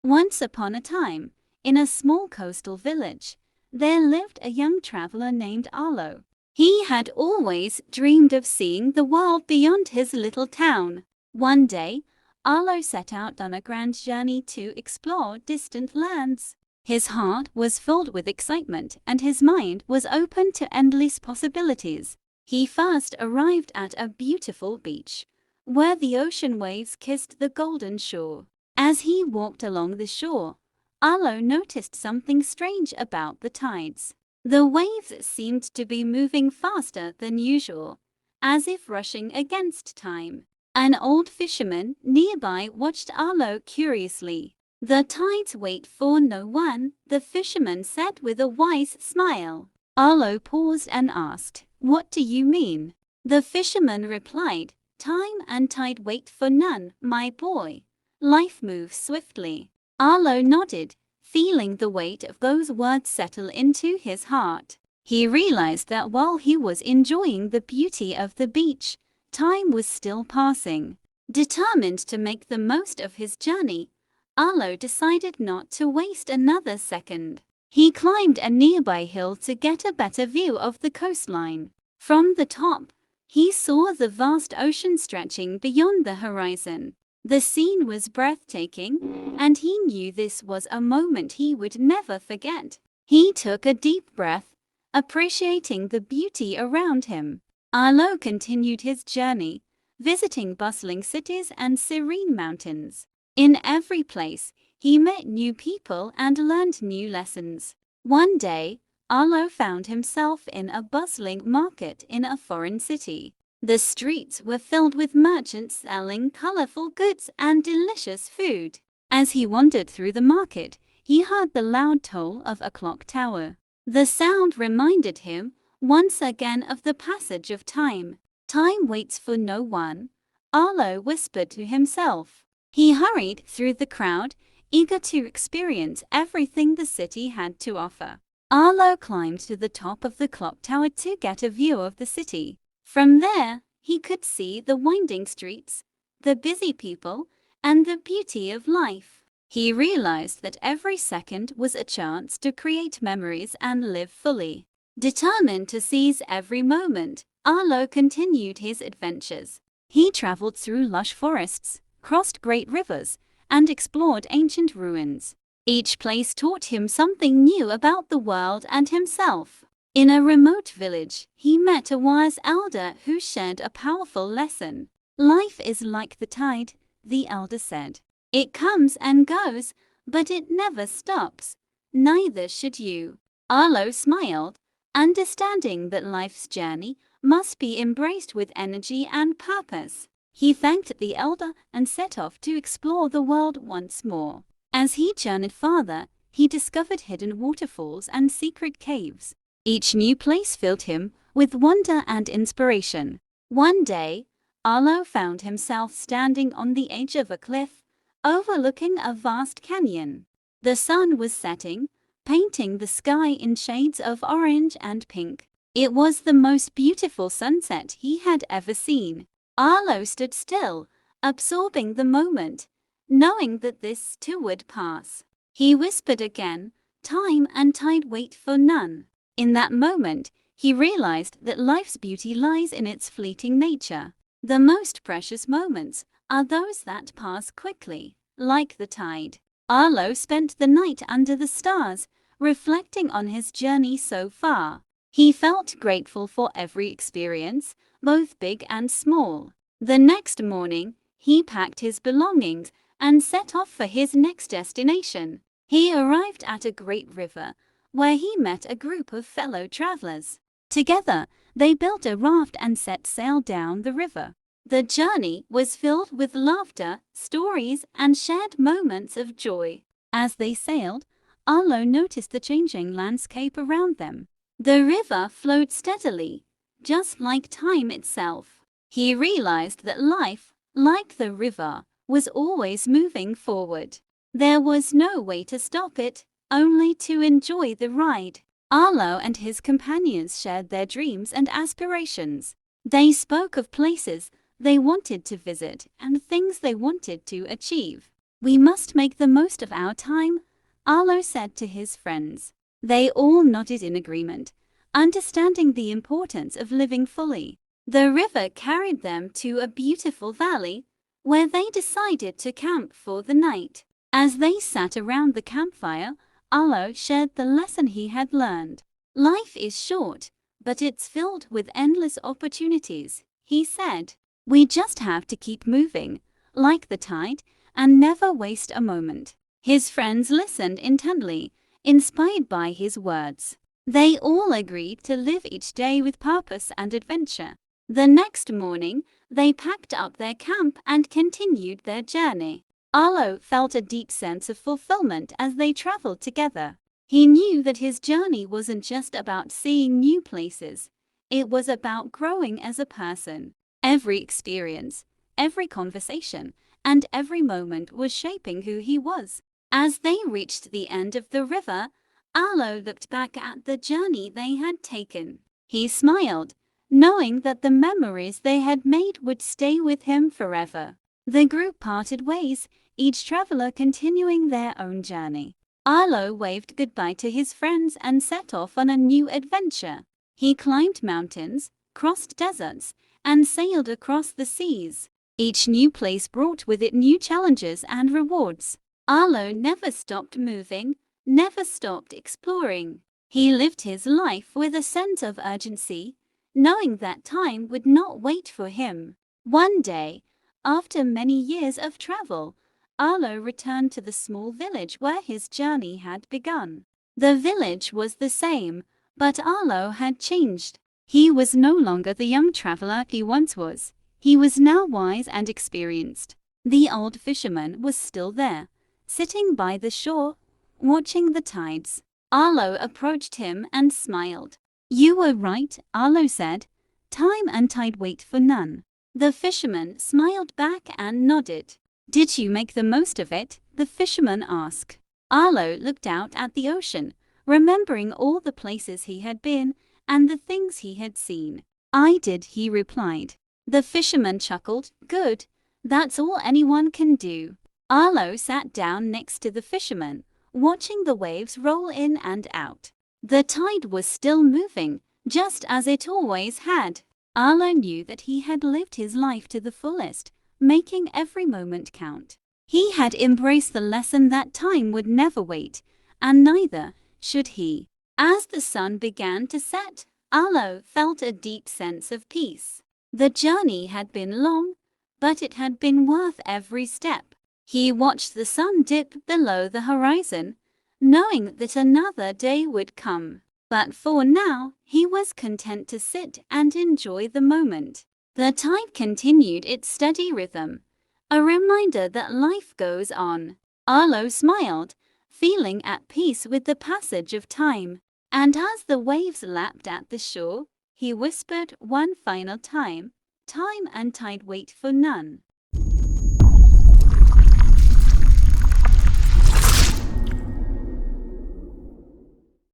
Once upon a time, in a small coastal village, there lived a young traveler named Arlo. He had always dreamed of seeing the world beyond his little town. One day, Arlo set out on a grand journey to explore distant lands. His heart was filled with excitement and his mind was open to endless possibilities. He first arrived at a beautiful beach, where the ocean waves kissed the golden shore. As he walked along the shore, Arlo noticed something strange about the tides. The waves seemed to be moving faster than usual, as if rushing against time. An old fisherman nearby watched Arlo curiously. "The tides wait for no one," the fisherman said with a wise smile. Arlo paused and asked, "What do you mean?" The fisherman replied, "Time and tide wait for none, my boy. Life moves swiftly." Arlo nodded, feeling the weight of those words settle into his heart. He realized that while he was enjoying the beauty of the beach, time was still passing. Determined to make the most of his journey, Arlo decided not to waste another second. He climbed a nearby hill to get a better view of the coastline. From the top, he saw the vast ocean stretching beyond the horizon. The scene was breathtaking, and he knew this was a moment he would never forget. He took a deep breath, appreciating the beauty around him. Arlo continued his journey, visiting bustling cities and serene mountains. In every place, he met new people and learned new lessons. One day, Arlo found himself in a bustling market in a foreign city. The streets were filled with merchants selling colorful goods and delicious food. As he wandered through the market, he heard the loud toll of a clock tower. The sound reminded him once again of the passage of time. "Time waits for no one," Arlo whispered to himself. He hurried through the crowd, eager to experience everything the city had to offer. Arlo climbed to the top of the clock tower to get a view of the city. From there, he could see the winding streets, the busy people, and the beauty of life. He realized that every second was a chance to create memories and live fully. Determined to seize every moment, Arlo continued his adventures. He traveled through lush forests, crossed great rivers, and explored ancient ruins. Each place taught him something new about the world and himself. In a remote village, he met a wise elder who shared a powerful lesson. "Life is like the tide," the elder said. "It comes and goes, but it never stops. Neither should you." Arlo smiled, understanding that life's journey must be embraced with energy and purpose. He thanked the elder and set off to explore the world once more. As he journeyed farther, he discovered hidden waterfalls and secret caves. Each new place filled him with wonder and inspiration. One day, Arlo found himself standing on the edge of a cliff, overlooking a vast canyon. The sun was setting, painting the sky in shades of orange and pink. It was the most beautiful sunset he had ever seen. Arlo stood still, absorbing the moment, knowing that this too would pass. He whispered again, "Time and tide wait for none." In that moment, he realized that life's beauty lies in its fleeting nature. The most precious moments are those that pass quickly, like the tide. Arlo spent the night under the stars, reflecting on his journey so far. He felt grateful for every experience, both big and small. The next morning, he packed his belongings and set off for his next destination. He arrived at a great river, where he met a group of fellow travelers. Together, they built a raft and set sail down the river. The journey was filled with laughter, stories, and shared moments of joy. As they sailed, Arlo noticed the changing landscape around them. The river flowed steadily, just like time itself. He realized that life, like the river, was always moving forward. There was no way to stop it, only to enjoy the ride. Arlo and his companions shared their dreams and aspirations. They spoke of places they wanted to visit and things they wanted to achieve. We must make the most of our time, Arlo said to his friends. They all nodded in agreement, understanding the importance of living fully. The river carried them to a beautiful valley, where they decided to camp for the night. As they sat around the campfire, Arlo shared the lesson he had learned. Life is short, but it's filled with endless opportunities, he said. We just have to keep moving, like the tide, and never waste a moment. His friends listened intently, inspired by his words. They all agreed to live each day with purpose and adventure. The next morning, they packed up their camp and continued their journey. Arlo felt a deep sense of fulfillment as they traveled together. He knew that his journey wasn't just about seeing new places, it was about growing as a person. Every experience, every conversation, and every moment was shaping who he was. As they reached the end of the river, Arlo looked back at the journey they had taken. He smiled, knowing that the memories they had made would stay with him forever. The group parted ways, each traveler continuing their own journey. Arlo waved goodbye to his friends and set off on a new adventure. He climbed mountains, crossed deserts, and sailed across the seas. Each new place brought with it new challenges and rewards. Arlo never stopped moving, never stopped exploring. He lived his life with a sense of urgency, knowing that time would not wait for him. One day, after many years of travel, Arlo returned to the small village where his journey had begun. The village was the same, but Arlo had changed. He was no longer the young traveler he once was. He was now wise and experienced. The old fisherman was still there, sitting by the shore, watching the tides. Arlo approached him and smiled. "You were right," Arlo said. "Time and tide wait for none." The fisherman smiled back and nodded. "Did you make the most of it?" the fisherman asked. Arlo looked out at the ocean, remembering all the places he had been and the things he had seen. "I did," he replied. The fisherman chuckled. "Good. That's all anyone can do." Arlo sat down next to the fisherman, watching the waves roll in and out. The tide was still moving, just as it always had. Arlo knew that he had lived his life to the fullest, making every moment count. He had embraced the lesson that time would never wait, and neither should he. As the sun began to set, Arlo felt a deep sense of peace. The journey had been long, but it had been worth every step. He watched the sun dip below the horizon, knowing that another day would come. But for now, he was content to sit and enjoy the moment. The tide continued its steady rhythm, a reminder that life goes on. Arlo smiled, feeling at peace with the passage of time. And as the waves lapped at the shore, he whispered one final time, "Time and tide wait for none."